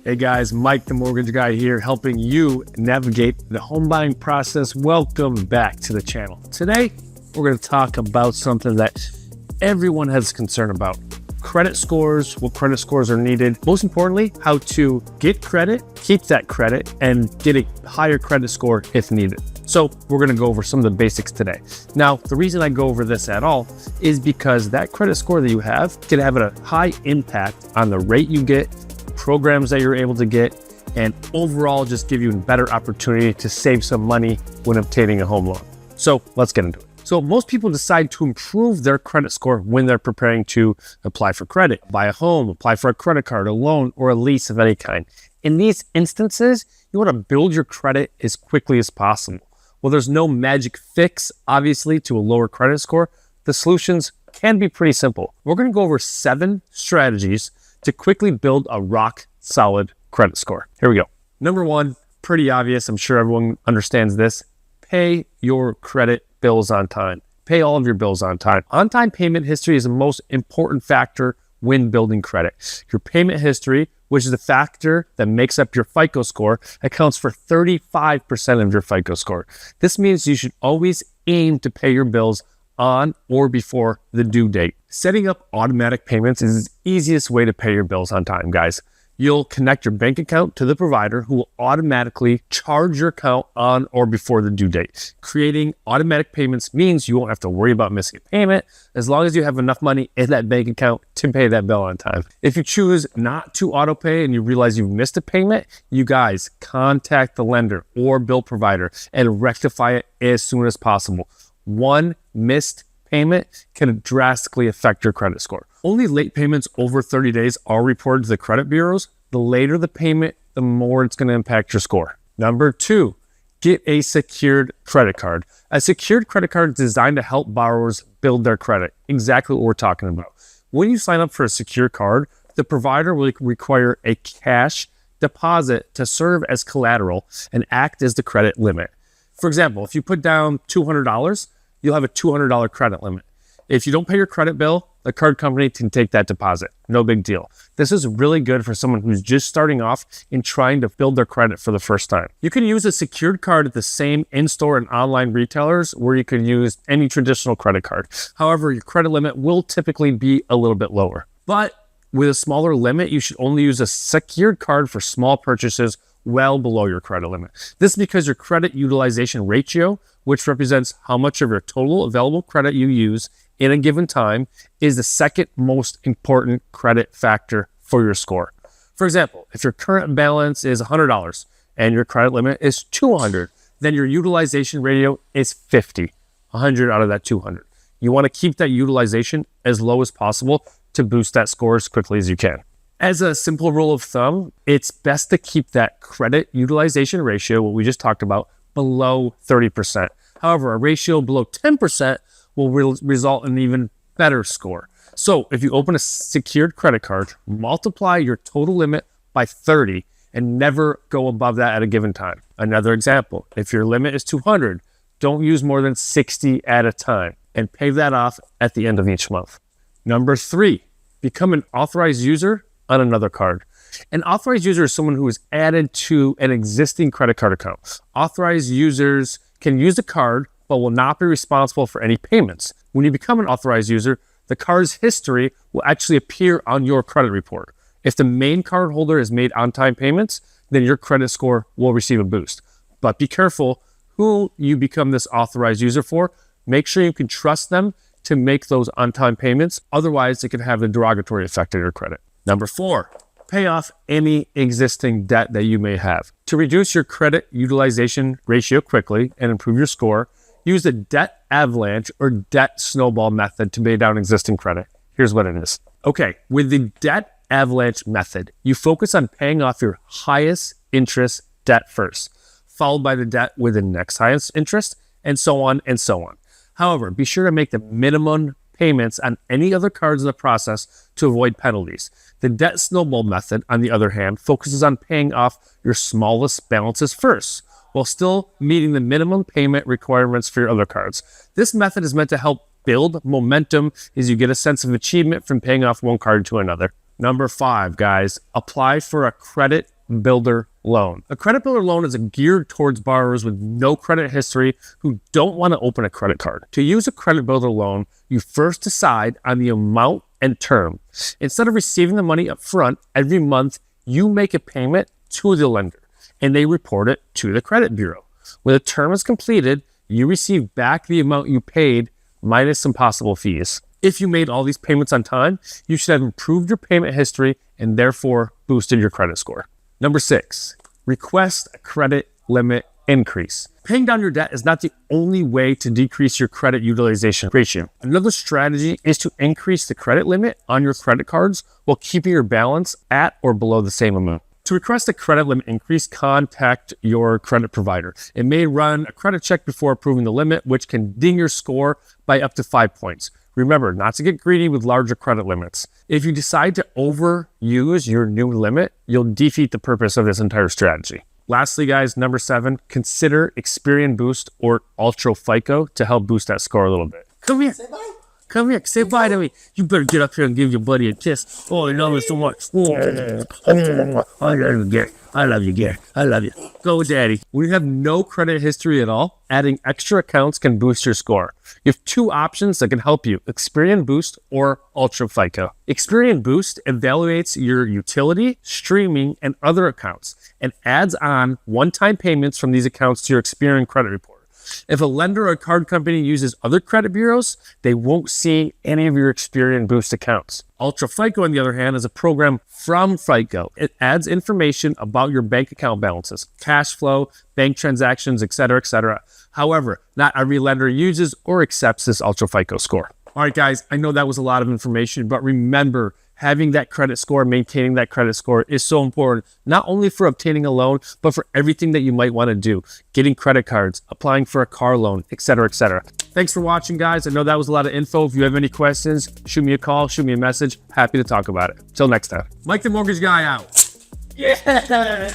Hey guys, Mike the Mortgage Guy here, helping you navigate the home buying process. Welcome back to the channel. Today, we're going to talk about something that everyone has concern about. Credit scores, what credit scores are needed. Most importantly, how to get credit, keep that credit, and get a higher credit score if needed. So we're going to go over some of the basics today. Now, the reason I go over this at all is because that credit score that you have can have a high impact on the rate you get, programs that you're able to get, and overall just give you a better opportunity to save some money when obtaining a home loan. So let's get into it. So most people decide to improve their credit score when they're preparing to apply for credit, buy a home, apply for a credit card, a loan, or a lease of any kind. In these instances, you want to build your credit as quickly as possible. Well, there's no magic fix, obviously, to a lower credit score. The solutions can be pretty simple. We're going to go over 7 strategies to quickly build a rock solid credit score. Here we go. Number 1, pretty obvious. I'm sure everyone understands this. Pay your credit bills on time. Pay all of your bills on time. On-time payment history is the most important factor when building credit. Your payment history, which is the factor that makes up your FICO score, accounts for 35% of your FICO score. This means you should always aim to pay your bills on or before the due date. Setting up automatic payments is the easiest way to pay your bills on time, guys. You'll connect your bank account to the provider who will automatically charge your account on or before the due date. Creating automatic payments means you won't have to worry about missing a payment as long as you have enough money in that bank account to pay that bill on time. If you choose not to auto pay and you realize you've missed a payment, you guys contact the lender or bill provider and rectify it as soon as possible. One missed payment can drastically affect your credit score. Only late payments over 30 days are reported to the credit bureaus. The later the payment, the more it's going to impact your score. Number 2, get a secured credit card. A secured credit card is designed to help borrowers build their credit. Exactly what we're talking about. When you sign up for a secure card, the provider will require a cash deposit to serve as collateral and act as the credit limit. For example, if you put down $200, you'll have a $200 credit limit. If you don't pay your credit bill, the card company can take that deposit. No big deal. This is really good for someone who's just starting off and trying to build their credit for the first time. You can use a secured card at the same in-store and online retailers where you could use any traditional credit card. However, your credit limit will typically be a little bit lower. But with a smaller limit, you should only use a secured card for small purchases well below your credit limit. This is because your credit utilization ratio, which represents how much of your total available credit you use in a given time, is the second most important credit factor for your score. For example, if your current balance is $100 and your credit limit is $200, then your utilization ratio is 50, 100 out of that 200. You want to keep that utilization as low as possible to boost that score as quickly as you can. As a simple rule of thumb, it's best to keep that credit utilization ratio, what we just talked about, below 30%. However, a ratio below 10% will result in an even better score. So if you open a secured credit card, multiply your total limit by 30 and never go above that at a given time. Another example, if your limit is 200, don't use more than 60 at a time and pay that off at the end of each month. Number 3, become an authorized user on another card. An authorized user is someone who is added to an existing credit card account. Authorized users can use the card but will not be responsible for any payments. When you become an authorized user, the card's history will actually appear on your credit report. If the main card holder has made on-time payments, then your credit score will receive a boost. But be careful who you become this authorized user for. Make sure you can trust them to make those on-time payments. Otherwise, it can have a derogatory effect on your credit. Number 4, pay off any existing debt that you may have. To reduce your credit utilization ratio quickly and improve your score, use the debt avalanche or debt snowball method to pay down existing credit. Here's what it is. Okay, with the debt avalanche method, you focus on paying off your highest interest debt first, followed by the debt with the next highest interest, and so on and so on. However, be sure to make the minimum payments on any other cards in the process to avoid penalties. The debt snowball method, on the other hand, focuses on paying off your smallest balances first, while still meeting the minimum payment requirements for your other cards. This method is meant to help build momentum as you get a sense of achievement from paying off one card to another. Number 5, guys, apply for a credit builder loan. A credit builder loan is geared towards borrowers with no credit history who don't want to open a credit card. To use a credit builder loan, you first decide on the amount and term. Instead of receiving the money up front, every month you make a payment to the lender and they report it to the credit bureau. When the term is completed, you receive back the amount you paid minus some possible fees. If you made all these payments on time, you should have improved your payment history and therefore boosted your credit score. Number 6, request a credit limit increase. Paying down your debt is not the only way to decrease your credit utilization ratio. Another strategy is to increase the credit limit on your credit cards while keeping your balance at or below the same amount. To request a credit limit increase, contact your credit provider. It may run a credit check before approving the limit, which can ding your score by up to 5 points. Remember not to get greedy with larger credit limits. If you decide to overuse your new limit, you'll defeat the purpose of this entire strategy. Lastly, guys, number 7, consider Experian Boost or UltraFico to help boost that score a little bit. Come here. Come here, say bye to me. You better get up here and give your buddy a kiss. Oh, I love you so much. I love you, Gary. I love you, Gary. I love you. Go, Daddy. When you have no credit history at all, adding extra accounts can boost your score. You have 2 options that can help you, Experian Boost or UltraFico. Experian Boost evaluates your utility, streaming, and other accounts and adds on one-time payments from these accounts to your Experian credit report. If a lender or a card company uses other credit bureaus, they won't see any of your Experian Boost accounts. UltraFico, on the other hand, is a program from FICO. It adds information about your bank account balances, cash flow, bank transactions, etc., etc. However, not every lender uses or accepts this UltraFico score. All right, guys, I know that was a lot of information, but remember, having that credit score, maintaining that credit score is so important, not only for obtaining a loan, but for everything that you might want to do, getting credit cards, applying for a car loan, etc., etc. Thanks for watching, guys. I know that was a lot of info. If you have any questions, shoot me a call, shoot me a message. Happy to talk about it. Till next time. Mike the Mortgage Guy out. Yeah.